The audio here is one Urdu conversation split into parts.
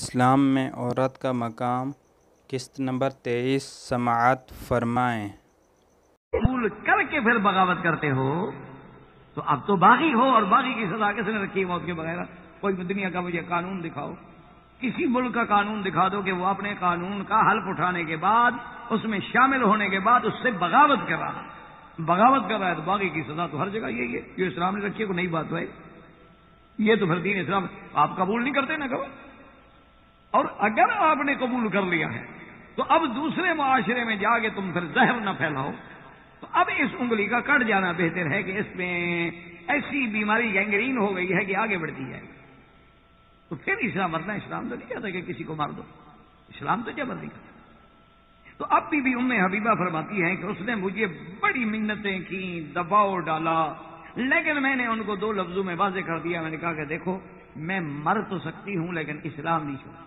اسلام میں عورت کا مقام قسط نمبر 23 سماعت فرمائیں۔ قبول کر کے پھر بغاوت کرتے ہو تو اب تو باغی ہو، اور باغی کی سزا کس نے رکھی ہے موت کے بغیر؟ کوئی دنیا کا مجھے قانون دکھاؤ، کسی ملک کا قانون دکھا دو کہ وہ اپنے قانون کا حلف اٹھانے کے بعد، اس میں شامل ہونے کے بعد اس سے بغاوت کر رہا ہے تو باغی کی سزا تو ہر جگہ یہی ہے جو اسلام نے رکھی ہے۔ کوئی نئی بات ہے یہ؟ تو پھر دین اسلام آپ قبول نہیں کرتے نا کبھی، اور اگر آپ نے قبول کر لیا ہے تو اب دوسرے معاشرے میں جا کے تم پھر زہر نہ پھیلاؤ۔ تو اب اس انگلی کا کٹ جانا بہتر ہے کہ اس میں ایسی بیماری گینگرین ہو گئی ہے کہ آگے بڑھتی ہے۔ تو پھر اسلام ورنہ اسلام تو نہیں کہتا کہ کسی کو مار دو، اسلام تو جبر نہیں کرتا۔ تو اب بھی ام حبیبہ فرماتی ہے کہ اس نے مجھے بڑی منتیں کی، دباؤ ڈالا، لیکن میں نے ان کو دو لفظوں میں واضح کر دیا۔ میں نے کہا کہ دیکھو میں مر تو سکتی ہوں لیکن اسلام نہیں چھوڑا،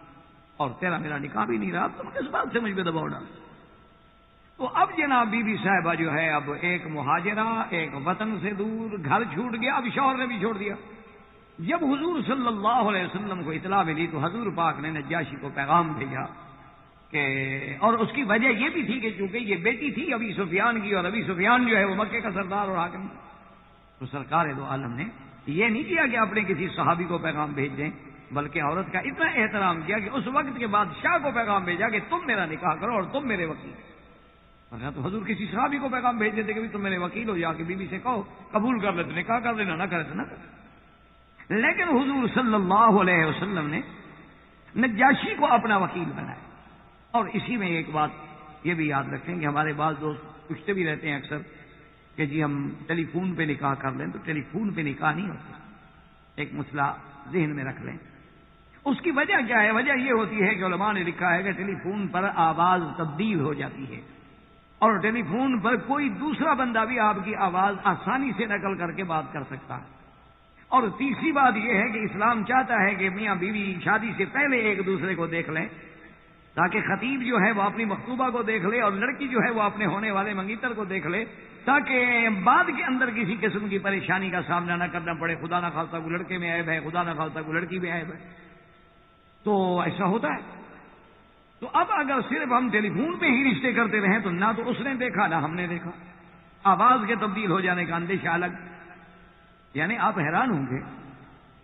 اور تیرا میرا نکاح بھی نہیں رہا، تم کس بات سے مجھ پہ دباؤ ڈال؟ تو اب جناب بی بی صاحبہ جو ہے، اب ایک مہاجرہ، ایک وطن سے دور، گھر چھوٹ گیا، اب شوہر نے بھی چھوڑ دیا۔ جب حضور صلی اللہ علیہ وسلم کو اطلاع ملی تو حضور پاک نے نجاشی کو پیغام بھیجا کہ، اور اس کی وجہ یہ بھی تھی کہ چونکہ یہ بیٹی تھی ابی سفیان کی، اور ابی سفیان جو ہے وہ مکے کا سردار اور حاکم، تو سرکار دو عالم نے یہ نہیں کیا کہ اپنے کسی صحابی کو پیغام بھیج دیں، بلکہ عورت کا اتنا احترام کیا کہ اس وقت کے بعد شاہ کو پیغام بھیجا کہ تم میرا نکاح کرو اور تم میرے وکیل۔ تو حضور کسی صحابی کو پیغام بھیج دیتے کہ تم میرے وکیل ہو، جا کے بیوی سے کہو قبول کر لے تو نکاح کر لینا، نہ کرے تو نہ کرے۔ لیکن حضور صلی اللہ علیہ وسلم نے نجاشی کو اپنا وکیل بنایا۔ اور اسی میں ایک بات یہ بھی یاد رکھیں کہ ہمارے بعض دوست پوچھتے بھی رہتے ہیں اکثر کہ جی ہم ٹیلی فون پہ نکاح کر لیں، تو ٹیلی فون پہ نکاح نہیں ہوتا، ایک مسئلہ ذہن میں رکھ لیں۔ اس کی وجہ کیا ہے؟ وجہ یہ ہوتی ہے کہ علماء نے لکھا ہے کہ ٹیلی فون پر آواز تبدیل ہو جاتی ہے، اور ٹیلی فون پر کوئی دوسرا بندہ بھی آپ کی آواز آسانی سے نقل کر کے بات کر سکتا ہے۔ اور تیسری بات یہ ہے کہ اسلام چاہتا ہے کہ میاں بیوی شادی سے پہلے ایک دوسرے کو دیکھ لیں، تاکہ خطیب جو ہے وہ اپنی مخطوبہ کو دیکھ لے اور لڑکی جو ہے وہ اپنے ہونے والے منگیتر کو دیکھ لے، تاکہ بعد کے اندر کسی قسم کی پریشانی کا سامنا نہ کرنا پڑے۔ خدا نہ خواستہ کو لڑکے میں عیب ہے، خدا نہ خواستہ کو لڑکی میں عیب ہے، تو ایسا ہوتا ہے۔ تو اب اگر صرف ہم ٹیلی فون پہ ہی رشتے کرتے رہیں تو نہ تو اس نے دیکھا نہ ہم نے دیکھا، آواز کے تبدیل ہو جانے کا اندیشہ الگ۔ یعنی آپ حیران ہوں گے،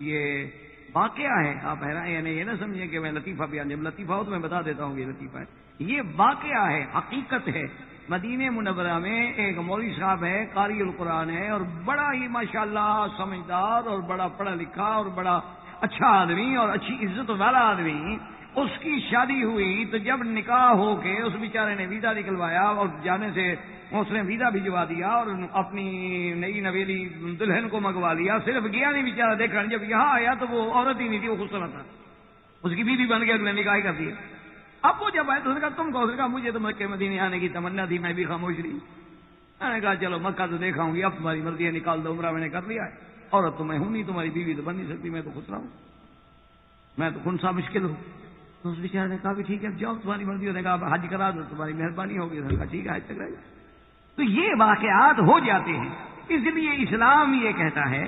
یہ واقعہ ہے، آپ حیران، یعنی یہ نہ سمجھیں کہ میں لطیفہ بیان، جب لطیفہ ہو تو میں بتا دیتا ہوں کہ یہ لطیفہ ہے، یہ واقعہ ہے، حقیقت ہے۔ مدینہ منورہ میں ایک مولوی صاحب ہے، قاری القرآن ہے، اور بڑا ہی ماشاءاللہ سمجھدار اور بڑا پڑھا لکھا اور بڑا اچھا آدمی اور اچھی عزت والا آدمی۔ اس کی شادی ہوئی تو جب نکاح ہو کے اس بیچارے نے ویزا نکلوایا، اور جانے سے اس نے ویزا بھجوا دیا اور اپنی نئی نویلی دلہن کو منگوا لیا، صرف گیا نہیں بیچارہ دیکھنے، جب یہاں آیا تو وہ عورت ہی نہیں تھی، وہ خوبصورت تھا، اس کی بیوی بن گیا، اس نے نکاح کر دیا۔ اب وہ جب آئے تو اس نے کہا تم کو، اس نے کہا مجھے تو مکہ مدینے آنے کی تمنا تھی، میں بھی خاموش رہی۔ میں نے کہا چلو مکہ تو دیکھا ہوں گی، اب تمہاری مرضی ہے نکال دو، عمرہ میں نے کر لیا ہے، عورت تو میں ہوں نہیں، تمہاری بیوی تو بن نہیں سکتی، میں تو خسرا ہوں، میں تو خنسا مشکل ہوں۔ تو اس بیچارے نے کہا بھی ٹھیک ہے جاؤ تمہاری مرضی، نے کہا حج کرا دو تمہاری مہربانی ہوگی، نے کہا ٹھیک ہے حج تک رہ جائے۔ تو یہ واقعات ہو جاتے ہیں، اس لیے اسلام یہ کہتا ہے،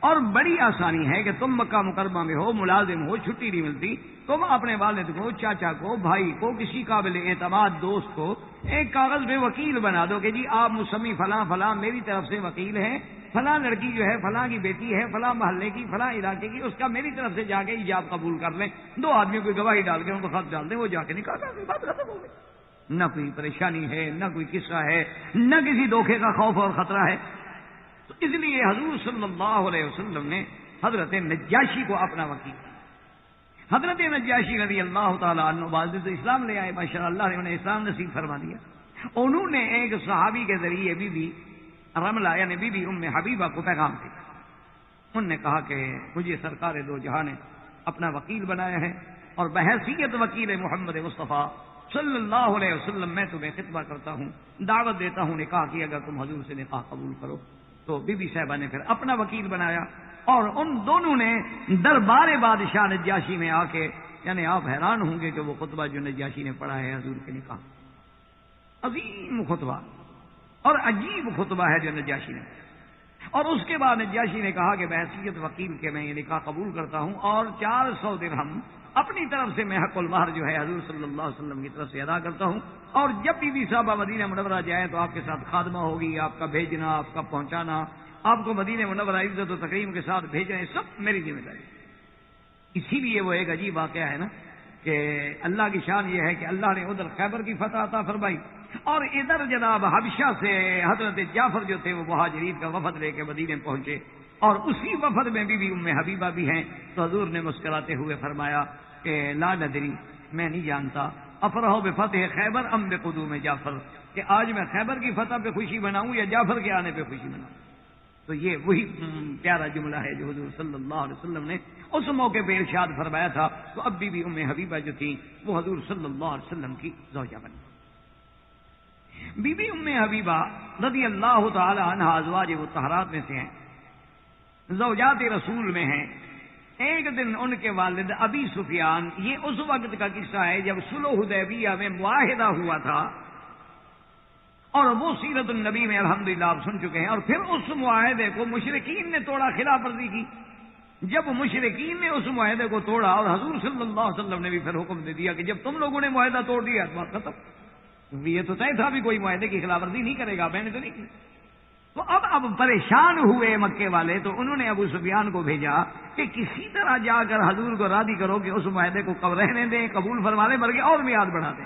اور بڑی آسانی ہے کہ تم مکہ مکرمہ میں ہو، ملازم ہو، چھٹی نہیں ملتی، تم اپنے والد کو، چاچا کو، بھائی کو، کسی قابل اعتماد دوست کو ایک کاغذ پہ وکیل بنا دو کہ جی آپ مسمی فلاں فلاں میری طرف سے وکیل ہیں، فلاں لڑکی جو ہے فلاں کی بیٹی ہے، فلاں محلے کی، فلاں علاقے کی، اس کا میری طرف سے جا کے ایجاب قبول کر لیں، دو آدمیوں کو گواہی ڈال کے ان کو خط ڈال دیں، وہ جا کے نکاح کر دیں، بات ختم ہو گئی۔ نہ کوئی پریشانی ہے، نہ کوئی قصہ ہے، نہ کسی دھوکے کا خوف اور خطرہ ہے۔ تو اس لیے حضور صلی اللہ علیہ وسلم نے حضرت نجاشی کو اپنا وکیل، حضرت نجاشی رضی اللہ تعالیٰ عنہ بعد تو اسلام لے آئے، ماشاء اللہ نے انہیں اسلام نصیب فرما دیا۔ انہوں نے ایک صحابی کے ذریعے بی بی رملہ یعنی بی بی ام حبیبہ کو پیغام دیا، انہوں نے کہا کہ مجھے سرکار دو جہاں نے اپنا وکیل بنایا ہے، اور بحیثیت وکیل محمد مصطفیٰ صلی اللہ علیہ وسلم میں تمہیں خطبہ کرتا ہوں، دعوت دیتا ہوں نکاح کی، اگر تم حضور سے نکاح قبول کرو۔ تو بی بی صاحبہ نے پھر اپنا وکیل بنایا، اور ان دونوں نے دربار بادشاہ نجاشی میں آ کے، یعنی آپ حیران ہوں گے کہ وہ خطبہ جو نجاشی نے پڑھا ہے حضور کے نکاح، عظیم خطبہ اور عجیب خطبہ ہے جو نجاشی نے، اور اس کے بعد نجاشی نے کہا کہ بحیثیت وکیل کے میں یہ نکاح قبول کرتا ہوں، اور 400 درہم اپنی طرف سے میں حق المہر جو ہے حضور صلی اللہ علیہ وسلم کی طرف سے ادا کرتا ہوں، اور جب بھی صاحبہ مدینہ منورہ جائے تو آپ کے ساتھ خادمہ ہوگی، آپ کا بھیجنا، آپ کا پہنچانا، آپ کو مدینہ منورہ عزت و تکریم کے ساتھ بھیجنا، یہ سب میری ذمہ داری۔ اسی لیے وہ ایک عجیب واقعہ ہے نا کہ اللہ کی شان یہ ہے کہ اللہ نے ادھر خیبر کی فتح عطا فرمائی، اور ادھر جناب حبشہ سے حضرت جعفر جو تھے وہ مہاجرین کا وفد لے کے مدینے پہنچے، اور اسی وفد میں بی بی ام حبیبہ بھی ہیں۔ تو حضور نے مسکراتے ہوئے فرمایا کہ لا ندری، میں نہیں جانتا، افرح بفتح خیبر ام بقدوم جعفر، کہ آج میں خیبر کی فتح پہ خوشی مناؤں یا جعفر کے آنے پہ خوشی مناؤں۔ تو یہ وہی پیارا جملہ ہے جو حضور صلی اللہ علیہ وسلم نے اس موقع پہ ارشاد فرمایا تھا۔ تو اب بی بی ام حبیبہ جو تھی وہ حضور صلی اللہ علیہ وسلم کی زوجہ بنی۔ بی بی ام حبیبہ رضی اللہ تعالی عنہ ازواج مطہرات میں سے ہیں، زوجات رسول میں ہیں۔ ایک دن ان کے والد ابی سفیان، یہ اس وقت کا قصہ ہے جب صلح حدیبیہ میں معاہدہ ہوا تھا، اور وہ سیرت النبی میں الحمدللہ آپ سن چکے ہیں، اور پھر اس معاہدے کو مشرکین نے توڑا، خلاف ورزی کی۔ جب مشرکین نے اس معاہدے کو توڑا اور حضور صلی اللہ علیہ وسلم نے بھی پھر حکم دے دیا کہ جب تم لوگوں نے معاہدہ توڑ دیا تو بات ختم، یہ تو طے تھا بھی کوئی معاہدے کی خلاف ورزی نہیں کرے گا، میں نے تو نہیں کی۔ تو اب پریشان ہوئے مکے والے، تو انہوں نے ابو سفیان کو بھیجا کہ کسی طرح جا کر حضور کو راضی کرو کہ اس معاہدے کو رہنے دیں، قبول فرما لیں، بلکہ اور میعاد بڑھا دیں۔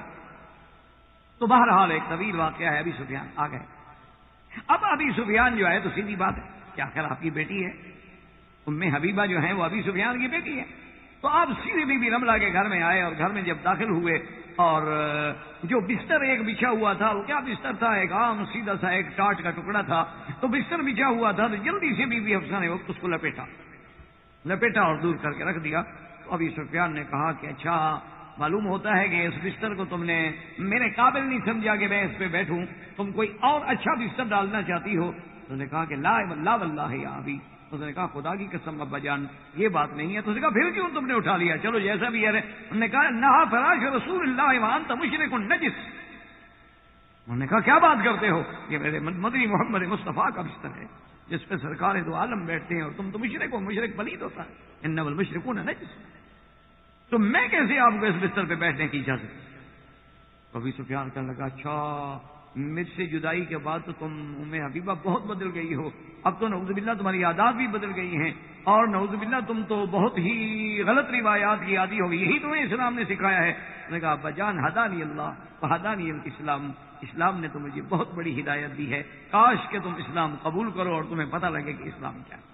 تو بہرحال ایک طویل واقعہ ہے، ابی سفیان آ گئے۔ اب ابی سفیان جو ہے تو سیدھی بات ہے کہ آخر آپ کی بیٹی ہے، ام حبیبہ جو ہیں وہ ابی سفیان کی بیٹی ہے۔ تو آپ سیدھے بی بی رملہ کے گھر میں آئے، اور گھر میں جب داخل ہوئے اور جو بستر ایک بچھا ہوا تھا، وہ کیا بستر تھا، ایک عام سیدھا سا ایک ٹاٹ کا ٹکڑا تھا، تو بستر بچھا ہوا تھا، تو جلدی سے بی بی حفصہ نے وقت اس کو لپیٹا اور دور کر کے رکھ دیا۔ تو ابی سفیان نے کہا کہ اچھا، معلوم ہوتا ہے کہ اس بستر کو تم نے میرے قابل نہیں سمجھا کہ میں اس پہ بیٹھوں، تم کوئی اور اچھا بستر ڈالنا چاہتی ہو۔ تو نے کہا کہ لا واللہ یا ابی، اس نے کہا خدا کی قسم ابا جان یہ بات نہیں ہے۔ تو اس نے کہا پھر کیوں تم نے اٹھا لیا، چلو جیسا بھی ہے۔ انہوں نے کہا نہا فراش رسول اللہ وانت مشرک نجس۔ انہوں نے کہا کیا بات کرتے ہو، یہ میرے مدنی محمد مصطفیٰ کا بستر ہے جس پہ سرکار دو عالم بیٹھتے ہیں، اور تم تو مشرک ہو، مشرک پلید ہوتا ہے، انما المشرکون نجس، تو میں کیسے آپ کو اس بستر پہ بیٹھنے کی اجازت۔ ابی سفیان کہنے لگا اچھا، مجھ سے جدائی کے بعد تو تم ام حبیبہ بہت بدل گئی ہو، اب تو نعوذ باللہ تمہاری عادات بھی بدل گئی ہیں، اور نعوذ باللہ تم تو بہت ہی غلط روایات کی عادی ہوگی، یہی تمہیں اسلام نے سکھایا ہے۔ میں نے کہا ابا جان ہدانی اللہ وہدانی الاسلام، اسلام نے تو مجھے بہت بڑی ہدایت دی ہے، کاش کہ تم اسلام قبول کرو اور تمہیں پتہ لگے کہ اسلام کیا ہے۔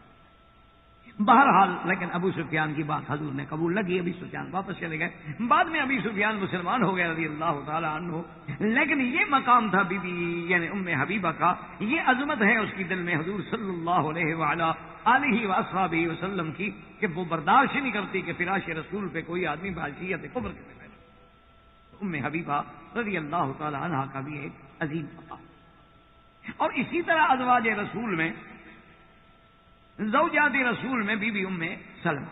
بہرحال لیکن ابو سفیان کی بات حضور نے قبول نہ کی، ابی سفیان واپس چلے گئے۔ بعد میں ابی سفیان مسلمان ہو گئے رضی اللہ تعالی عنہ، لیکن یہ مقام تھا بی بی یعنی ام حبیبہ کا، یہ عظمت ہے اس کی دل میں حضور صلی اللہ علیہ وعلی آلہ واصحابہ وسلم کی، کہ وہ برداشت نہیں کرتی کہ فراش رسول پہ کوئی آدمی بحیثیت کفر کے بیٹھے۔ ام حبیبہ رضی اللہ تعالی عنہ کا بھی ایک عظیم مقام۔ اور اسی طرح ازواج رسول میں، زوجات رسول میں بی بی ام سلمہ،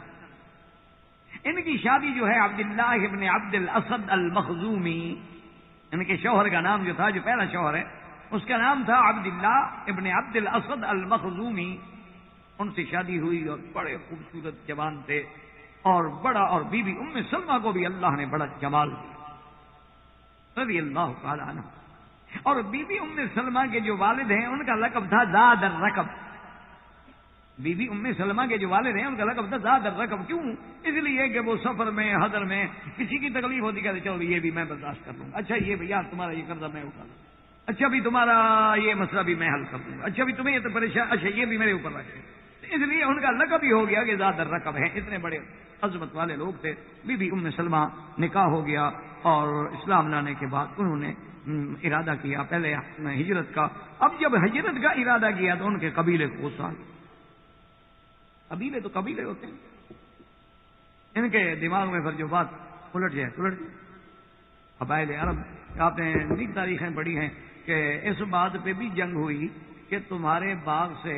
ان کی شادی جو ہے عبداللہ ابن عبد الاسد المخزومی، ان کے شوہر کا نام جو تھا، جو پہلا شوہر ہے اس کا نام تھا عبداللہ ابن عبد الاسد المخزومی، ان سے شادی ہوئی اور بڑے خوبصورت جوان تھے اور بڑا، اور بی بی ام سلمہ کو بھی اللہ نے بڑا جمال دیا رضی اللہ تعالی عنہ۔ اور بی بی ام سلمہ کے جو والد ہیں ان کا لقب تھا ذات الرقب، بی بی ام سلمہ کے جو والد ہیں ان کا لقب تھا ذات الرقب، کیوں؟ اس لیے کہ وہ سفر میں حضر میں کسی کی تکلیف ہوتی کہتے چلو یہ بھی میں برداشت کر لوں گا، اچھا یہ بھی یار تمہارا یہ قرضہ میں اٹھا لوں گا، اچھا بھی تمہارا یہ مسئلہ بھی میں حل کر دوں گا، اچھا بھی تمہیں یہ تو پریشان، اچھا یہ بھی میرے اوپر رکھے، اس لیے ان کا لقب ہی ہو گیا کہ ذات الرقب ہے، اتنے بڑے عظمت والے لوگ تھے۔ بی بی ام سلمہ نکاح ہو گیا، اور اسلام لانے کے بعد انہوں نے ارادہ کیا پہلے ہجرت کا۔ اب جب ہجرت کا ارادہ کیا تو ان کے قبیلے کو غصہ آیا، قبیلے تو قبیلے ہوتے ہیں، ان کے دماغ میں پھر جو بات الٹ جائے قبائل عرب، آپ نے نیک تاریخیں پڑھی ہیں کہ اس بات پہ بھی جنگ ہوئی کہ تمہارے باغ سے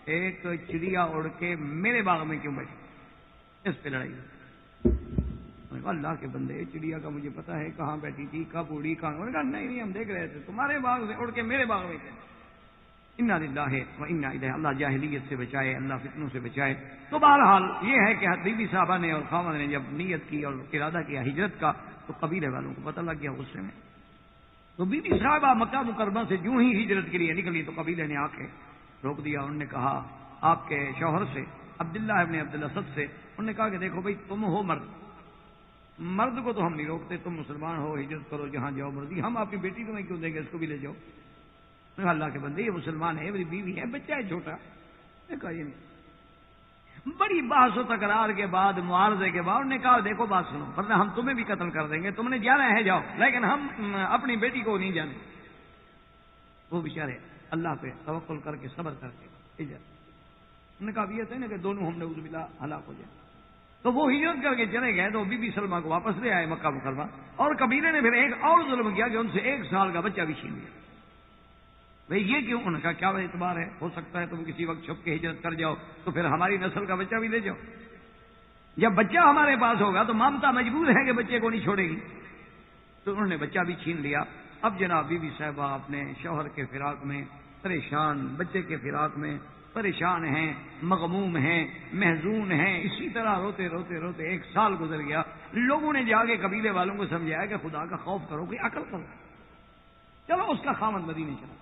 ایک چڑیا اڑ کے میرے باغ میں کیوں بیٹھی، اس پہ لڑائی ہوئی۔ اللہ کے بندے، چڑیا کا مجھے پتا ہے کہاں بیٹھی تھی، کب اڑی، کہاں، انہوں نے کہا نہیں ہم دیکھ رہے تھے تمہارے باغ سے اڑ کے میرے باغ میں کیا۔ انا للہ و انا الیہ، اللہ جاہلیت سے بچائے، اللہ فتنوں سے بچائے۔ تو بہرحال یہ ہے کہ بی بی صاحبہ نے اور خاوند نے جب نیت کی اور ارادہ کیا ہجرت کا، تو قبیلے والوں کو پتہ لگ گیا غصے میں۔ تو بی بی صاحبہ مکہ مکرمہ سے جو ہی ہجرت کے لیے نکلی تو قبیلے نے آ کے روک دیا۔ انہوں نے کہا آپ کے شوہر سے، عبداللہ ابن عبد الاسد سے، انہوں نے کہا کہ دیکھو بھائی تم ہو مرد کو تو ہم نہیں روکتے، تم مسلمان ہو، ہجرت کرو جہاں جاؤ مرضی، ہم آپ کی بیٹی تمہیں کیوں دیں گے، اس کو بھی لے جاؤ۔ میں کہا اللہ کے بندے یہ مسلمان ہے، میری بیوی ہے، بچہ ہے چھوٹا۔ میں کہا یہ نہیں۔ بڑی بحث و تکرار کے بعد، معارضے کے بعد، انہوں نے کہا دیکھو بات سنو، ورنہ ہم تمہیں بھی قتل کر دیں گے، تم نے جانا ہے جاؤ، لیکن ہم اپنی بیٹی کو نہیں جانے۔ وہ بیچارے اللہ پہ توکل کر کے صبر کر کے انہوں نے کہا یہ تھا نا کہ دونوں ہم نے نعوذ باللہ ہلاک ہو جائے۔ تو وہ ہجرت کر کے چلے گئے، تو بی بی سلمہ کو واپس لے آئے مکہ مکرمہ، اور قبیلے نے پھر ایک اور ظلم کیا کہ ان سے 1 سال کا بچہ بھی چھین لیا۔ بھئی یہ کیوں؟ انہوں نے کہا کیا اعتبار ہے، ہو سکتا ہے تم کسی وقت چھپ کے ہجرت کر جاؤ تو پھر ہماری نسل کا بچہ بھی لے جاؤ۔ جب بچہ ہمارے پاس ہوگا تو مامتا مجبور ہے کہ بچے کو نہیں چھوڑے گی۔ تو انہوں نے بچہ بھی چھین لیا۔ اب جناب بی بی صاحبہ اپنے شوہر کے فراق میں پریشان، بچے کے فراق میں پریشان ہیں، مغموم ہیں، محزون ہیں، اسی طرح روتے روتے روتے 1 سال گزر گیا۔ لوگوں نے جا کے قبیلے والوں کو سمجھایا کہ خدا کا خوف کرو، کہ عقل کرو، چلو اس کا خامد مدینے چلا۔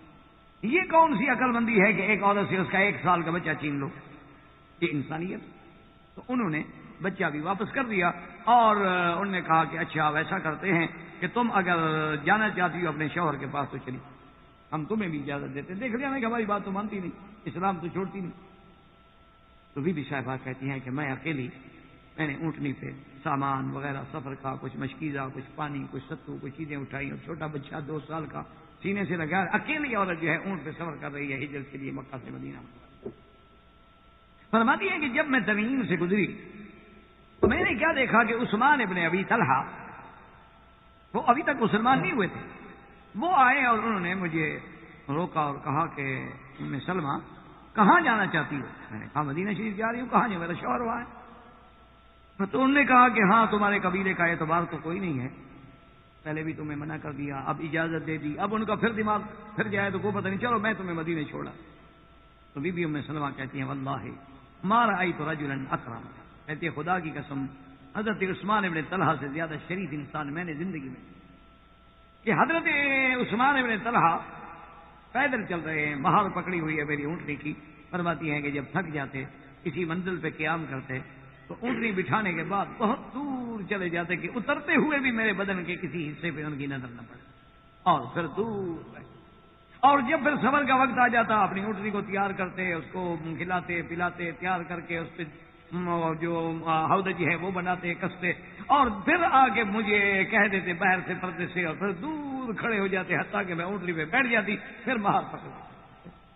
یہ کون سی عقل مندی ہے کہ ایک عورت سے اس کا 1 سال کا بچہ چھین لو؟ یہ انسانیت۔ تو انہوں نے بچہ بھی واپس کر دیا، اور انہوں نے کہا کہ اچھا اب ایسا کرتے ہیں کہ تم اگر جانا چاہتی ہو اپنے شوہر کے پاس تو چلی، ہم تمہیں بھی اجازت دیتے ہیں۔ دیکھ لیا نا کہ ہماری بات تو مانتی نہیں، اسلام تو چھوڑتی نہیں۔ تو بی بی صاحبہ کہتی ہیں کہ میں اکیلی، میں نے اونٹنی پہ سامان وغیرہ سفر کا، کچھ مشکیزہ، کچھ پانی، کچھ ستو، کچھ چیزیں اٹھائی، اور چھوٹا بچہ 2 سال کا سینے سے لگا، اکیلی عورت جو ہے اونٹ پہ سفر کر رہی ہے ہجرت کے لیے مکہ سے مدینہ۔ فرماتی ہے کہ جب میں تنعیم سے گزری تو میں نے کیا دیکھا کہ عثمان ابن ابی طلحہ، وہ ابھی تک مسلمان نہیں ہوئے تھے، وہ آئے اور انہوں نے مجھے روکا اور کہا کہ ام سلمہ کہاں جانا چاہتی ہو؟ میں نے کہا مدینہ شریف جا رہی ہوں۔ کہاں جاؤں؟ میرا شوہر وہاں ہے۔ تو انہوں نے کہا کہ ہاں تمہارے قبیلے کا اعتبار تو کوئی نہیں ہے، پہلے بھی تمہیں منع کر دیا، اب اجازت دے دی، اب ان کا پھر دماغ پھر جائے تو کوئی پتہ نہیں، چلو میں تمہیں مدینے چھوڑا۔ تو بی بی ام سلمہ کہتی ہیں واللہ ما رأیت رجلا اکرم، کہتی ہے خدا کی قسم حضرت عثمان ابن طلحہ سے زیادہ شریف انسان میں نے زندگی میں، کہ حضرت عثمان ابن طلحہ پیدل چل رہے ہیں، مہار پکڑی ہوئی ہے میری اونٹنی کی۔ فرماتی ہیں کہ جب تھک جاتے کسی منزل پہ قیام کرتے تو اونٹنی بٹھانے کے بعد بہت دور چلے جاتے کہ اترتے ہوئے بھی میرے بدن کے کسی حصے پہ ان کی نظر نہ پڑے، اور پھر دور رہے۔ اور جب پھر سفر کا وقت آ جاتا اپنی اونٹنی کو تیار کرتے، اس کو کھلاتے پلاتے تیار کر کے اس پہ جو ہودج ہے وہ بناتے کستے، اور پھر آ کے مجھے کہہ دیتے باہر سے پردے سے، اور پھر دور کھڑے ہو جاتے حتیٰ کہ میں اونٹنی پہ بیٹھ جاتی، پھر مہار پکڑ۔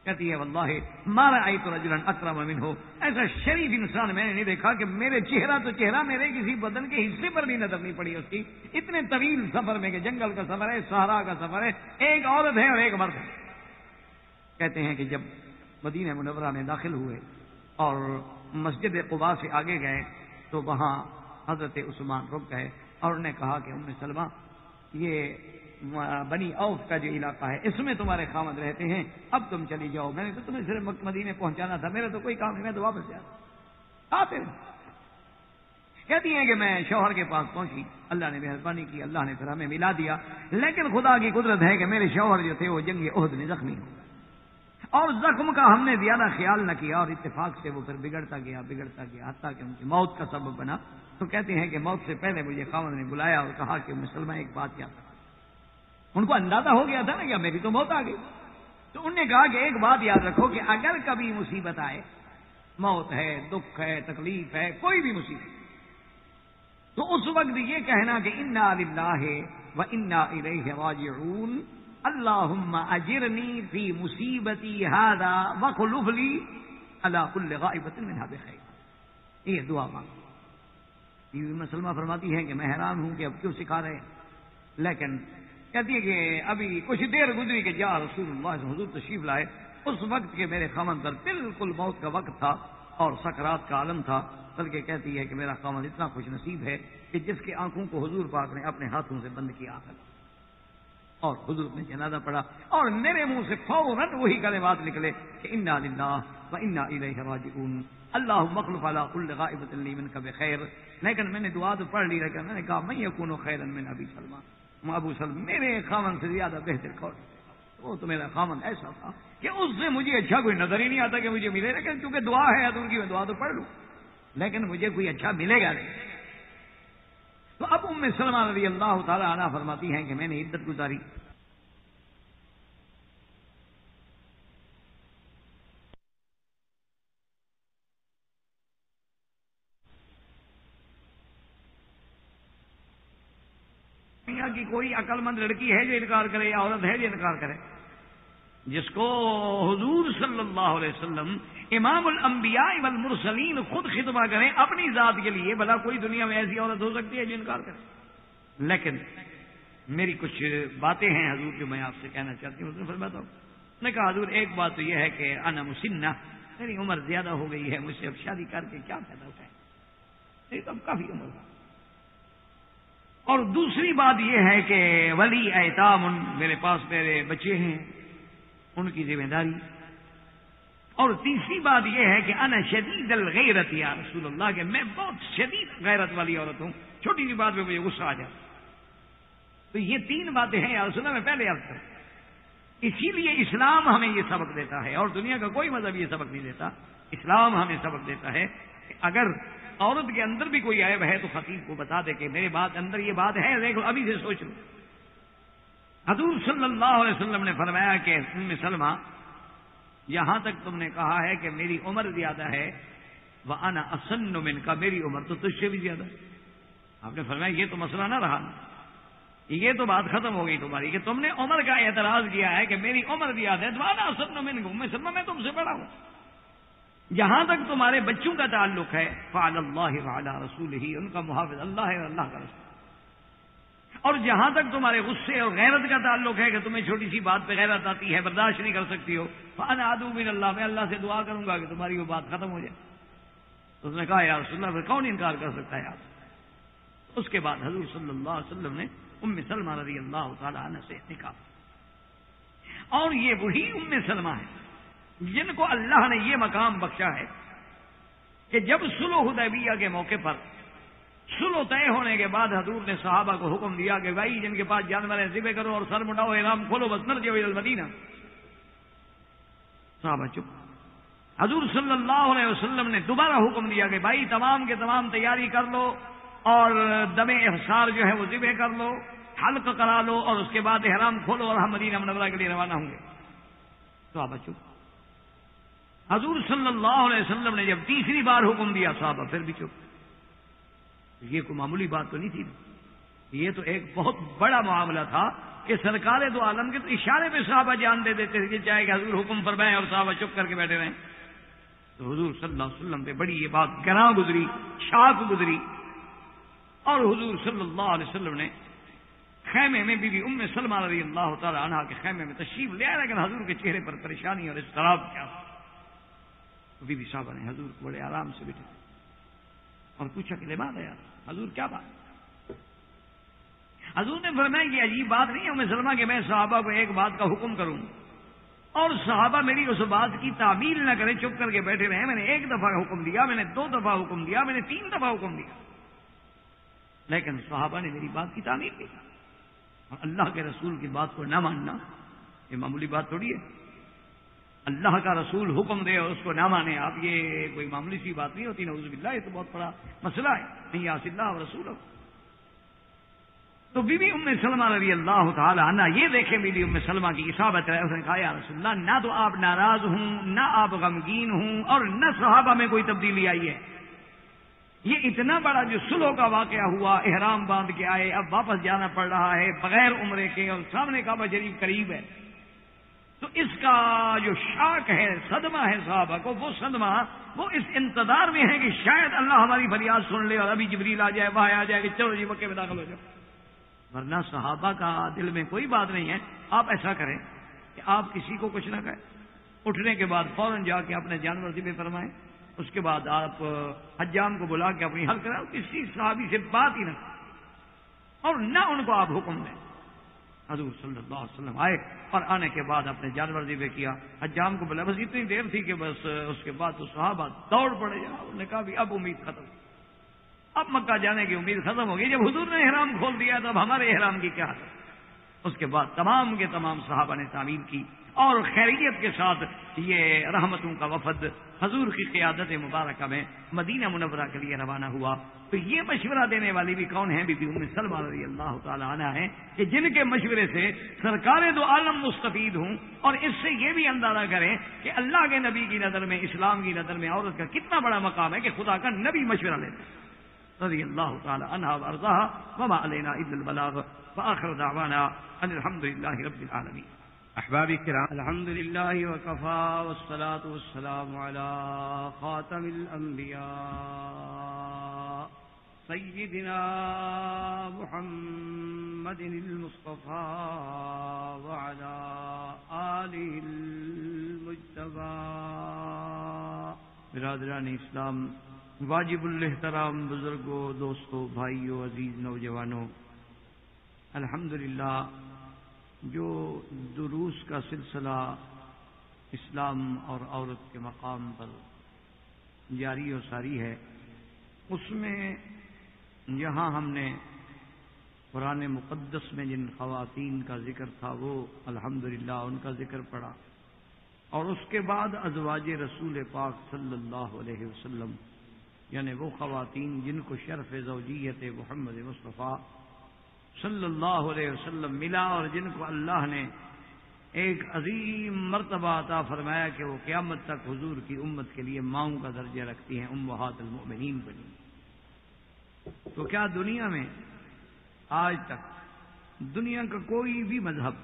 کہتی ہے واللہ ما رأیت رجلا اکرم منہ، ایسا شریف انسان میں نے نہیں دیکھا کہ میرے چہرہ تو چہرہ میرے کسی بدن کے حصے پر بھی نظر نہیں پڑی اس کی، اتنے طویل سفر میں کہ جنگل کا سفر ہے، صحرا کا سفر ہے، ایک عورت ہے اور ایک مرد ہے۔ کہتے ہیں کہ جب مدینہ منورہ میں داخل ہوئے اور مسجد قباء سے آگے گئے تو وہاں حضرت عثمان رک گئے اور انہوں نے کہا کہ ام سلمہ یہ بنی اوف کا جو علاقہ ہے اس میں تمہارے خامد رہتے ہیں، اب تم چلی جاؤ، میں نے تو تمہیں صرف مدینے پہنچانا تھا، میرا تو کوئی کام نہیں، میں تو واپس جاتا آتے۔ کہتی ہیں کہ میں شوہر کے پاس پہنچی، اللہ نے مہربانی کی، اللہ نے پھر ہمیں ملا دیا، لیکن خدا کی قدرت ہے کہ میرے شوہر جو تھے وہ جنگ احد میں زخمی ہو، اور زخم کا ہم نے زیادہ خیال نہ کیا، اور اتفاق سے وہ پھر بگڑتا گیا حتیٰ کہ ان کی موت کا سبب بنا۔ تو کہتے ہیں کہ موت سے پہلے مجھے خاوند نے بلایا اور کہا کہ ام سلمہ ایک بات یاد رکھو، ان کو اندازہ ہو گیا تھا نا کہ میری تو موت آ گئی، تو انہوں نے کہا کہ ایک بات یاد رکھو کہ اگر کبھی مصیبت آئے، موت ہے، دکھ ہے، تکلیف ہے، کوئی بھی مصیبت، تو اس وقت یہ کہنا کہ انا للہ و انا الیہ راجعون، اللہم اجرنی فی مصیبتی ھذا واخلف لی علی کل غائبۃ منھا بخیر، یہ دعا مانگو۔ بیوی مسلمہ فرماتی ہے کہ میں حیران ہوں کہ اب کیوں سکھا رہے ہیں، لیکن کہتی ہے کہ ابھی کچھ دیر گزری کہ جا رسول اللہ حضور تشریف لائے، اس وقت کے میرے خامد پر بالکل موت کا وقت تھا اور سکرات کا عالم تھا، بلکہ کہتی ہے کہ میرا خامد اتنا خوش نصیب ہے کہ جس کے آنکھوں کو حضور پاک نے اپنے ہاتھوں سے بند کیا ہے۔ اور حضور نے جنازہ پڑھا اور میرے منہ سے فوراً وہی کلمات نکلے کہ انا للہ و انا الیہ راجعون اللہم اخلف علی کل غائبۃ لی منک بخیر. لیکن میں نے دعا تو پڑھ لی، لیکن میں نے کہا من یکون خیرا من ابی سلمہ، ابو سلمہ میرے خاوند سے زیادہ بہتر کون؟ وہ تو میرا خاوند ایسا تھا کہ اس سے مجھے اچھا کوئی نظر ہی نہیں آتا کہ مجھے ملے، لیکن چونکہ دعا ہے حضور کی، میں دعا تو پڑھ لوں لیکن مجھے کوئی اچھا ملے گا نہیں. تو اب ام سلمہ رضی اللہ تعالی عنہا فرماتی ہیں کہ میں نے عدت گزاری. دنیا کی کوئی عقل مند لڑکی ہے جو انکار کرے یا عورت ہے جو انکار کرے؟ جس کو حضور صلی اللہ علیہ وسلم امام الانبیاء والمرسلین خود خطبہ کریں اپنی ذات کے لیے، بھلا کوئی دنیا میں ایسی عورت ہو سکتی ہے جو انکار کرے؟ لیکن میری کچھ باتیں ہیں حضور جو میں آپ سے کہنا چاہتی ہوں. اس نے فرمایا نے کہا حضور ایک بات تو یہ ہے کہ انا مسنہ، میری عمر زیادہ ہو گئی ہے، مجھ سے اب شادی کر کے کیا فائدہ اٹھائے، میری تو اب کافی عمر ہے. اور دوسری بات یہ ہے کہ ولی ایتام، میرے پاس میرے بچے ہیں، ان کی ذمہ داری. اور تیسری بات یہ ہے کہ انا شدید الغیرت یا رسول اللہ، کہ میں بہت شدید غیرت والی عورت ہوں، چھوٹی سی بات پہ مجھے غصہ آ جاتا. تو یہ تین باتیں ہیں یا رسول اللہ، میں پہلے عرض کروں. اسی لیے اسلام ہمیں یہ سبق دیتا ہے، اور دنیا کا کوئی مذہب یہ سبق نہیں دیتا. اسلام ہمیں سبق دیتا ہے کہ اگر عورت کے اندر بھی کوئی عیب ہے تو خطیب کو بتا دے کہ میرے بات اندر یہ بات ہے، دیکھو ابھی سے سوچ لو. حضور صلی اللہ علیہ وسلم نے فرمایا کہ ام سلمہ یہاں تک تم نے کہا ہے کہ میری عمر زیادہ ہے، وَأَنَا أَسَنُّ مِنْكَ، میری عمر تو تجھ سے بھی زیادہ ہے. آپ نے فرمایا یہ تو مسئلہ نہ رہا، یہ تو بات ختم ہو گئی تمہاری کہ تم نے عمر کا اعتراض کیا ہے کہ میری عمر زیادہ ہے. وَأَنَا أَسَنُّ مِنْكَ، ام سلمہ میں تم سے بڑا ہوں. جہاں تک تمہارے بچوں کا تعلق ہے فعلی اللہ وعلی رسولہ، ان کا محافظ اللہ ہے اور اللہ کا رسول. اور جہاں تک تمہارے غصے اور غیرت کا تعلق ہے کہ تمہیں چھوٹی سی بات پہ غیرت آتی ہے، برداشت نہیں کر سکتی ہو، فانا ادعو من اللہ، میں اللہ سے دعا کروں گا کہ تمہاری وہ بات ختم ہو جائے. تو اس نے کہا یا رسول اللہ پھر کون انکار کر سکتا ہے آپ؟ اس کے بعد حضور صلی اللہ علیہ وسلم نے ام سلمہ رضی اللہ تعالی عنہ سے نکاح. اور یہ وہی ام سلمہ ہے جن کو اللہ نے یہ مقام بخشا ہے کہ جب صلح حدیبیہ کے موقع پر صلح طے ہونے کے بعد حضور نے صحابہ کو حکم دیا کہ بھائی جن کے پاس جانور ہیں ذبح کرو اور سر مڈاؤ، احرام کھولو، بس نرجعوا الی المدینہ. صحابہ چپ. حضور صلی اللہ علیہ وسلم نے دوبارہ حکم دیا کہ بھائی تمام کے تمام تیاری کر لو اور دم احصار جو ہے وہ ذبح کر لو، حلق کرا لو، اور اس کے بعد احرام کھولو اور ہم مدینہ منورہ کے لیے روانہ ہوں گے. صحابہ چپ. حضور صلی اللہ علیہ وسلم نے جب تیسری بار حکم دیا صحابہ پھر بھی چپ. یہ کوئی معمولی بات تو نہیں تھی، یہ تو ایک بہت بڑا معاملہ تھا کہ سرکار دو عالم کے تو اشارے پہ صحابہ جان دے دیتے تھے کہ چاہے کہ حضور حکم فرمائیں اور صحابہ چپ کر کے بیٹھے رہیں. تو حضور صلی اللہ علیہ وسلم پہ بڑی یہ بات گراں گزری، شاک گزری. اور حضور صلی اللہ علیہ وسلم نے خیمے میں بی بی ام سلمہ رضی اللہ تعالی عنہا کے خیمے میں تشریف لے آئے، لیکن حضور کے چہرے پر پریشانی اور اضطراب کیا. بی بی صاحبہ نے حضور کو بڑے آرام سے بٹھا اور پوچھا کہ لماذا یا حضور کیا بات؟ حضور نے فرمایا کہ عجیب بات نہیں ہے ام سلمہ کہ میں صحابہ کو ایک بات کا حکم کروں اور صحابہ میری اس بات کی تعمیل نہ کریں، چپ کر کے بیٹھے رہے. میں نے ایک دفعہ حکم دیا، میں نے 2 دفعہ حکم دیا، میں نے 3 دفعہ حکم دیا، لیکن صحابہ نے میری بات کی تعمیل کی. اور اللہ کے رسول کی بات کو نہ ماننا یہ معمولی بات تھوڑی ہے. اللہ کا رسول حکم دے اور اس کو نہ مانے آپ، یہ کوئی معمولی سی بات نہیں ہوتی. نعوذ باللہ، یہ تو بہت بڑا مسئلہ ہے. نہیں یاس اللہ و رسول. تو بی بی ام سلمہ رضی اللہ تعالی عنہ یہ دیکھیں بی بی ام سلمہ کی اصابت ہے. اس نے کہا یا رسول اللہ نہ تو آپ ناراض ہوں، نہ آپ غمگین ہوں، اور نہ صحابہ میں کوئی تبدیلی آئی ہے. یہ اتنا بڑا جو صلح کا واقعہ ہوا، احرام باندھ کے آئے، اب واپس جانا پڑ رہا ہے بغیر عمرے کے، اور سامنے کعبہ شریف قریب ہے. تو اس کا جو شاک ہے، صدمہ ہے صحابہ کو، وہ صدمہ وہ اس انتظار میں ہے کہ شاید اللہ ہماری فریاد سن لے اور ابھی جبریل آ جائے، وہاں آ جائے کہ چلو جی مکے میں داخل ہو جاؤ. ورنہ صحابہ کا دل میں کوئی بات نہیں ہے. آپ ایسا کریں کہ آپ کسی کو کچھ نہ کہیں، اٹھنے کے بعد فوراً جا کے اپنے جانور ذبح فرمائیں، اس کے بعد آپ حجام کو بلا کے اپنی حلق کریں، کسی صحابی سے بات ہی نہ کریں اور نہ ان کو آپ حکم دیں. حضور صلی اللہ علیہ وسلم آئے اور آنے کے بعد اپنے جانور ذبح کیا. حجام کو بولا بس اتنی دیر تھی کہ بس اس کے بعد تو صحابہ دوڑ پڑے. انہوں نے کہا بھی اب امید ختم, اب مکہ جانے کی امید ختم ہو گئی. جب حضور نے احرام کھول دیا تو اب ہمارے احرام کی کیا حالت. اس کے بعد تمام کے تمام صحابہ نے تعمیر کی اور خیریت کے ساتھ یہ رحمتوں کا وفد حضور کی قیادت مبارکہ میں مدینہ منورہ کے لیے روانہ ہوا. تو یہ مشورہ دینے والی بھی کون ہیں؟ بی بی ام سلمہ رضی اللہ تعالی عنہا ہیں کہ جن کے مشورے سے سرکار دو عالم مستفید ہوں. اور اس سے یہ بھی اندازہ کریں کہ اللہ کے نبی کی نظر میں, اسلام کی نظر میں عورت کا کتنا بڑا مقام ہے کہ خدا کا نبی مشورہ لیتے ہیں. رضی اللہ تعالی عنہا وارضاها وما علینا الا البلاغ وآخر دعوانا ان الحمد للہ رب العالمین. احباب کرام، الحمد للہ وکفا والصلاة والسلام علی خاتم الانبیاء سیدنا محمد المصطفى وعلى آلہ المجتبى. برادران اسلام، واجب الاحترام بزرگوں، دوستوں، بھائیوں، عزیز نوجوانوں، الحمدللہ جو دروس کا سلسلہ اسلام اور عورت کے مقام پر جاری و ساری ہے، اس میں یہاں ہم نے قرآن مقدس میں جن خواتین کا ذکر تھا وہ الحمدللہ ان کا ذکر پڑا، اور اس کے بعد ازواج رسول پاک صلی اللہ علیہ وسلم، یعنی وہ خواتین جن کو شرف زوجیت محمد مصطفیٰ صلی اللہ علیہ وسلم ملا اور جن کو اللہ نے ایک عظیم مرتبہ عطا فرمایا کہ وہ قیامت تک حضور کی امت کے لیے ماؤں کا درجہ رکھتی ہیں، امہات المؤمنین بنی. تو کیا دنیا میں آج تک دنیا کا کوئی بھی مذہب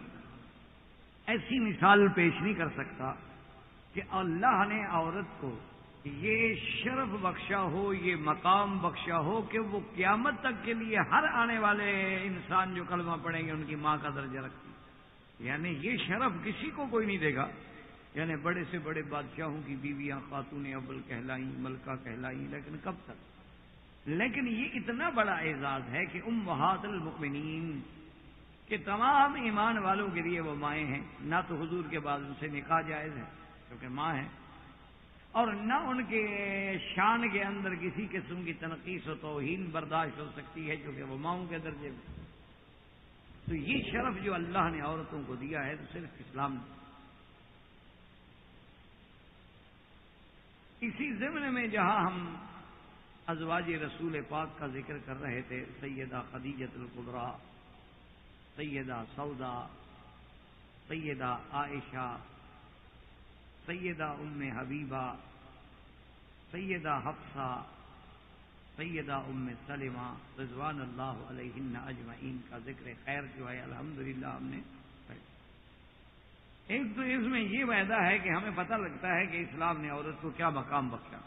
ایسی مثال پیش نہیں کر سکتا کہ اللہ نے عورت کو یہ شرف بخشا ہو، یہ مقام بخشا ہو کہ وہ قیامت تک کے لیے ہر آنے والے انسان جو کلمہ پڑھیں گے ان کی ماں کا درجہ رکھتی. یعنی یہ شرف کسی کو کوئی نہیں دے گا. یعنی بڑے سے بڑے بادشاہوں کی بیویاں خاتون اول کہلائیں، ملکہ کہلائیں، لیکن کب تک؟ لیکن یہ اتنا بڑا اعزاز ہے کہ امہات المؤمنین کہ تمام ایمان والوں کے لیے وہ مائیں ہیں. نہ تو حضور کے بعد ان سے نکاح جائز ہے کیونکہ ماں ہے، اور نہ ان کے شان کے اندر کسی قسم کی تنقیص و توہین برداشت ہو سکتی ہے کیونکہ وہ ماؤں کے درجے میں. تو یہ شرف جو اللہ نے عورتوں کو دیا ہے تو صرف اسلام نے. اسی ضمن میں جہاں ہم ازواج رسول پاک کا ذکر کر رہے تھے، سیدہ خدیجۃ الکبریٰ، سیدہ سودا، سیدہ عائشہ، سیدہ ام حبیبہ، سیدہ حفصہ، سیدہ ام سلمہ رضوان اللہ علیہن اجمعین کا ذکر خیر جو ہے الحمدللہ ہم نے. ایک تو اس میں یہ وعدہ ہے کہ ہمیں پتہ لگتا ہے کہ اسلام نے عورت کو کیا مقام بخشا،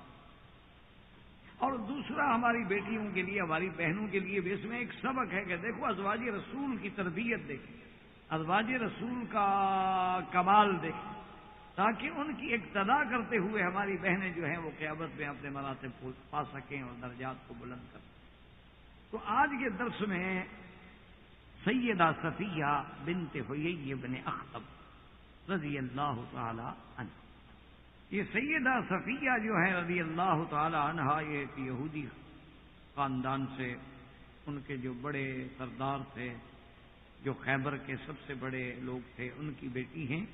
اور دوسرا ہماری بیٹیوں کے لیے، ہماری بہنوں کے لیے بھی اس میں ایک سبق ہے کہ دیکھو ازواج رسول کی تربیت دیکھیں، ازواج رسول کا کمال دیکھیں، تاکہ ان کی اقتداء کرتے ہوئے ہماری بہنیں جو ہیں وہ قیامت میں اپنے مراتب پا سکیں اور درجات کو بلند کر سکیں. تو آج کے درس میں سیدہ صفیہ بنت حیی بن اخطب رضی اللہ تعالی عنہ. یہ سیدہ صفیہ جو ہے رضی اللہ تعالی عنہا، یہ ایک یہودی خاندان سے، ان کے جو بڑے سردار تھے، جو خیبر کے سب سے بڑے لوگ تھے، ان کی بیٹی ہیں.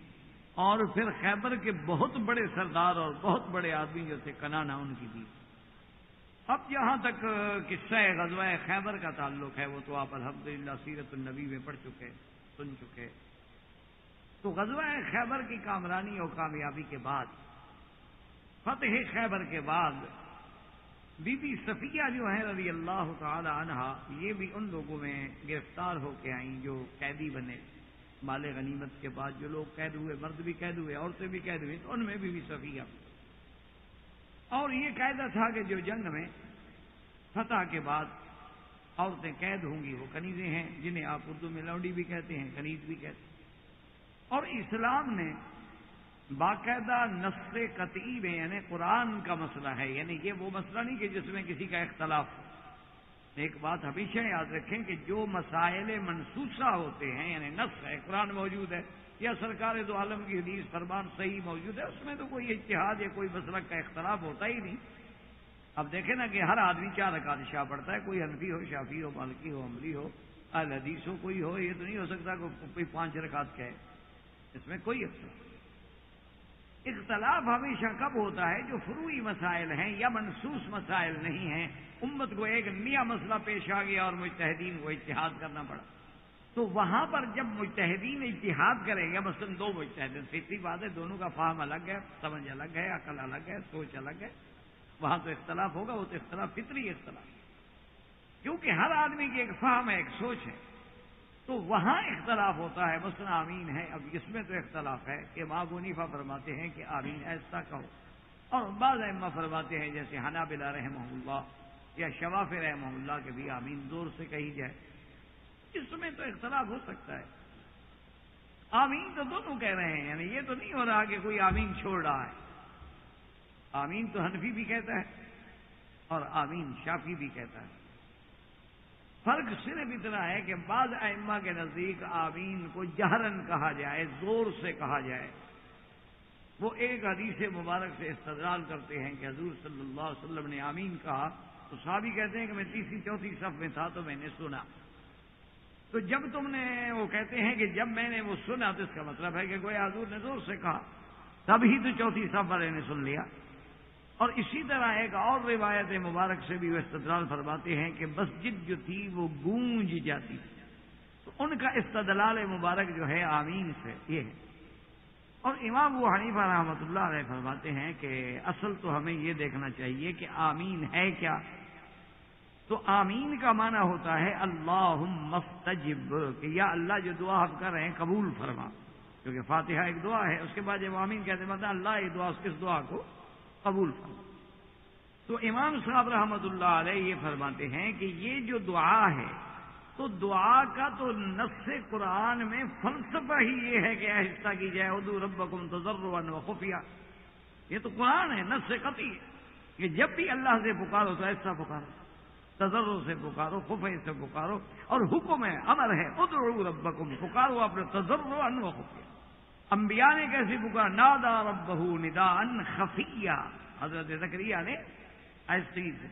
اور پھر خیبر کے بہت بڑے سردار اور بہت بڑے آدمی جو تھے کنانا، ان کی بیوی. اب جہاں تک قصہ غزوہ خیبر کا تعلق ہے وہ تو آپ الحمدللہ سیرت النبی میں پڑھ چکے، سن چکے. تو غزوہ خیبر کی کامرانی اور کامیابی کے بعد، فتح خیبر کے بعد، بی بی صفیہ جو ہیں رضی اللہ تعالی عنہا، یہ بھی ان لوگوں میں گرفتار ہو کے آئیں جو قیدی بنے. مال غنیمت کے بعد جو لوگ قید ہوئے، مرد بھی قید ہوئے، عورتیں بھی قید ہوئی، تو ان میں بھی صفیہ. اور یہ قاعدہ تھا کہ جو جنگ میں فتح کے بعد عورتیں قید ہوں گی وہ کنیزیں ہیں، جنہیں آپ اردو میں لونڈی بھی کہتے ہیں، کنیز بھی کہتے ہیں. اور اسلام نے باقاعدہ نص قطعی میں، یعنی قرآن کا مسئلہ ہے، یعنی یہ وہ مسئلہ نہیں کہ جس میں کسی کا اختلاف ہو، ایک بات ہمیشہ یاد رکھیں کہ جو مسائل منسوسہ ہوتے ہیں، یعنی نص ہے، قرآن موجود ہے یا سرکار دو عالم کی حدیث فرمان صحیح موجود ہے، اس میں تو کوئی اجتہاد یا کوئی مسلک کا اختلاف ہوتا ہی نہیں۔ اب دیکھیں نا کہ ہر آدمی 4 رکعت عشاء پڑھتا ہے، کوئی حنفی ہو، شافعی ہو، مالکی ہو، حنبلی ہو، اہل حدیث ہو، کوئی ہو، یہ تو نہیں ہو سکتا کہ کوئی 5 رکعت کہے۔ اس میں کوئی اختلاف ہمیشہ کب ہوتا ہے؟ جو فروعی مسائل ہیں یا منسوس مسائل نہیں ہیں، امت کو ایک نیا مسئلہ پیش آ گیا اور مجتہدین کو اجتہاد کرنا پڑا، تو وہاں پر جب مجتہدین اجتہاد کریں گے، مثلاً 2 مجتہدین، فطری بات ہے، دونوں کا فہم الگ ہے، سمجھ الگ ہے، عقل الگ ہے، سوچ الگ ہے، وہاں تو اختلاف ہوگا، وہ تو اختلاف فطری اختلاف، کیونکہ ہر آدمی کی ایک فہم ہے، ایک سوچ ہے، تو وہاں اختلاف ہوتا ہے۔ مثلا آمین ہے، اب اس میں تو اختلاف ہے کہ امام حنیفہ فرماتے ہیں کہ آمین ایسا کہو، اور بعض ائمہ فرماتے ہیں جیسے حنابلہ رحمہ اللہ یا شوافی رحمہ اللہ کے بھی آمین زور سے کہی جائے، اس میں تو اختلاف ہو سکتا ہے۔ آمین تو دونوں کہہ رہے ہیں، یعنی یہ تو نہیں ہو رہا کہ کوئی آمین چھوڑ رہا ہے۔ آمین تو حنفی بھی کہتا ہے اور آمین شافعی بھی کہتا ہے۔ فرق صرف اتنا ہے کہ بعض ائمہ کے نزدیک آمین کو جہرن کہا جائے، زور سے کہا جائے۔ وہ ایک حدیث مبارک سے استدلال کرتے ہیں کہ حضور صلی اللہ علیہ وسلم نے آمین کہا، تو صحابی کہتے ہیں کہ میں 3ری 4تھی صف میں تھا تو میں نے سنا۔ تو جب تم نے، وہ کہتے ہیں کہ جب میں نے وہ سنا تو اس کا مطلب ہے کہ کوئی حضور نے زور سے کہا، تب ہی تو 4تھی صف والے نے سن لیا۔ اور اسی طرح ایک اور روایت مبارک سے بھی وہ استدلال فرماتے ہیں کہ مسجد جو تھی وہ گونج جاتی تھی، تو ان کا استدلال مبارک جو ہے آمین سے یہ ہے۔ اور امام ابو حنیفہ رحمۃ اللہ علیہ فرماتے ہیں کہ اصل تو ہمیں یہ دیکھنا چاہیے کہ آمین ہے کیا۔ تو آمین کا معنی ہوتا ہے اللہم استجب، کہ یا اللہ جو دعا ہم کر رہے ہیں قبول فرما، کیونکہ فاتحہ ایک دعا ہے، اس کے بعد جب آمین کہتے ہیں اللہ یہ دعا، اس دعا کو قبول فرما۔ تو امام صاحب رحمۃ اللہ علیہ یہ فرماتے ہیں کہ یہ جو دعا ہے، تو دعا کا تو نص قرآن میں فلسفہ ہی یہ ہے کہ آہستہ کی جائے، ادعوا ربکم تضرعا وخفیا، یہ تو قرآن ہے، نص قطعی ہے کہ جب بھی اللہ سے پکارو تو ایسا پکارو، تضرع سے پکارو، خفے سے پکارو، اور حکم ہے، امر ہے، ادعوا ربکم، پکارو اپنے تضرعا وخفیا۔ انبیاء نے کیسے پکارا؟ نادا ربہ نداء خفیا، حضرت زکریا نے آہستگی سے۔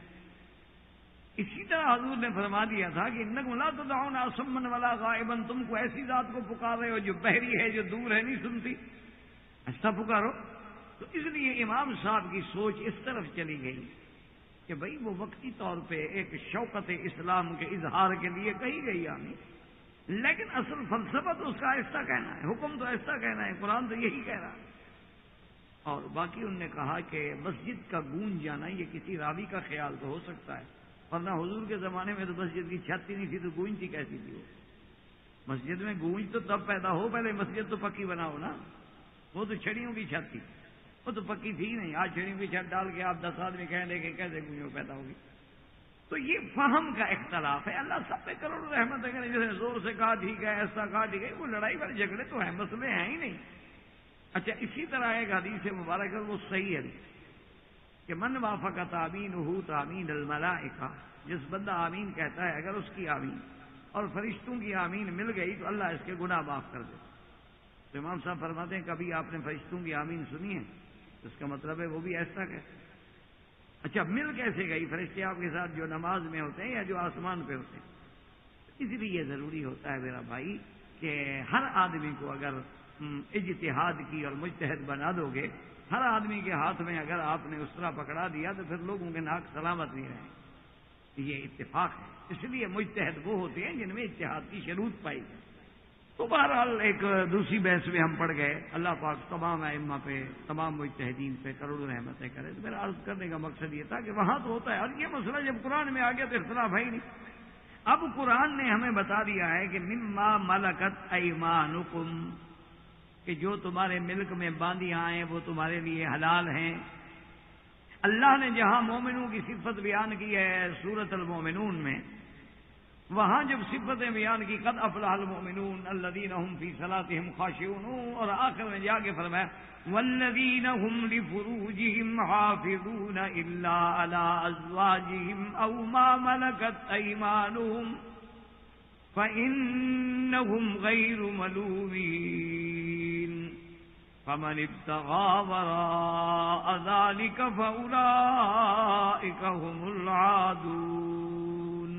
اسی طرح حضور نے فرما دیا تھا کہ انکم لا تدعون اصما ولا غائبا، تم کو ایسی ذات کو پکار رہے ہو جو بہری ہے، جو دور ہے، نہیں سنتی، ایسا پکارو۔ تو اس لیے امام صاحب کی سوچ اس طرف چلی گئی کہ بھئی وہ وقتی طور پہ ایک شوقت اسلام کے اظہار کے لیے کہی گئی آمین، لیکن اصل فلسفہ تو اس کا ایسا کہنا ہے، حکم تو ایسا کہنا ہے، قرآن تو یہی کہہ رہا ہے۔ اور باقی انہوں نے کہا کہ مسجد کا گونج جانا یہ کسی راوی کا خیال تو ہو سکتا ہے، ورنہ حضور کے زمانے میں تو مسجد کی چھت ہی نہیں تھی، تو گونجتی کیسی تھی وہ؟ مسجد میں گونج تو تب پیدا ہو، پہلے مسجد تو پکی بناؤ نا، وہ تو چھڑیوں کی چھت تھی، وہ تو پکی تھی نہیں۔ آج چھڑیوں کی چھت ڈال کے آپ 10 آدمی کہیں گے کہ کیسے گونج پیدا ہوگی؟ تو یہ فہم کا اختلاف ہے۔ اللہ سب پہ کروڑ رحمت ہے، جیسے زور سے کہا ٹھیک ہے، ایسا کہا ٹھیک ہے، وہ لڑائی والے جھگڑے تو ہیں، مسئلے ہیں ہی نہیں۔ اچھا، اسی طرح ایک حدیث مبارک ہے، وہ صحیح ہے کہ من وافق تامینہ تامین الملائکہ، جس بندہ آمین کہتا ہے اگر اس کی آمین اور فرشتوں کی آمین مل گئی تو اللہ اس کے گناہ معاف کر دے۔ تو امام صاحب فرماتے ہیں کبھی آپ نے فرشتوں کی آمین سنی ہے؟ تو اس کا مطلب ہے وہ بھی ایسا کہ اچھا مل کیسے گئی؟ فرشتے آپ کے ساتھ جو نماز میں ہوتے ہیں یا جو آسمان پہ ہوتے ہیں؟ اس لیے ضروری ہوتا ہے میرا بھائی کہ ہر آدمی کو اگر اجتہاد کی اور مجتہد بنا دو گے، ہر آدمی کے ہاتھ میں اگر آپ نے اس طرح پکڑا دیا تو پھر لوگوں کے ناک سلامت نہیں رہیں۔ یہ اتفاق ہے، اس لیے مجتہد وہ ہوتے ہیں جن میں اتحاد کی شروط پائی جائے۔ تو بہرحال ایک دوسری بحث میں ہم پڑ گئے۔ اللہ پاک تمام ائمہ پہ، تمام مجتہدین پہ کروڑوں رحمتیں کرے۔ تو میرا عرض کرنے کا مقصد یہ تھا کہ وہاں تو ہوتا ہے، اور یہ مسئلہ جب قرآن میں آ گیا تو اختلاف ہے ہی نہیں۔ اب قرآن نے ہمیں بتا دیا ہے کہ مما ملکت ایمانکم، کہ جو تمہارے ملک میں باندیاں ہیں وہ تمہارے لیے حلال ہیں۔ اللہ نے جہاں مومنوں کی صفت بیان کی ہے سورۃ المومنون میں، وہاں جب صفتیں بیان کی قد افلح المؤمنون الذین هم فی صلاتهم خاشعون، اور آخر میں جا کے فرمایا والذین هم لفروجهم حافظون الا علی ازواجهم او ما ملکت ایمانهم فإنهم غیر ملومین فمن ابتغى وراء ذلك فأولئك هم العادون۔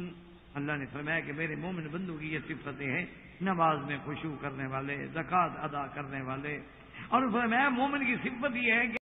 اللہ نے فرمایا کہ میرے مومن بندوں کی یہ صفتیں ہیں، نماز میں خشوع کرنے والے، زکوٰۃ ادا کرنے والے، اور فرمایا مومن کی صفت یہ ہے کہ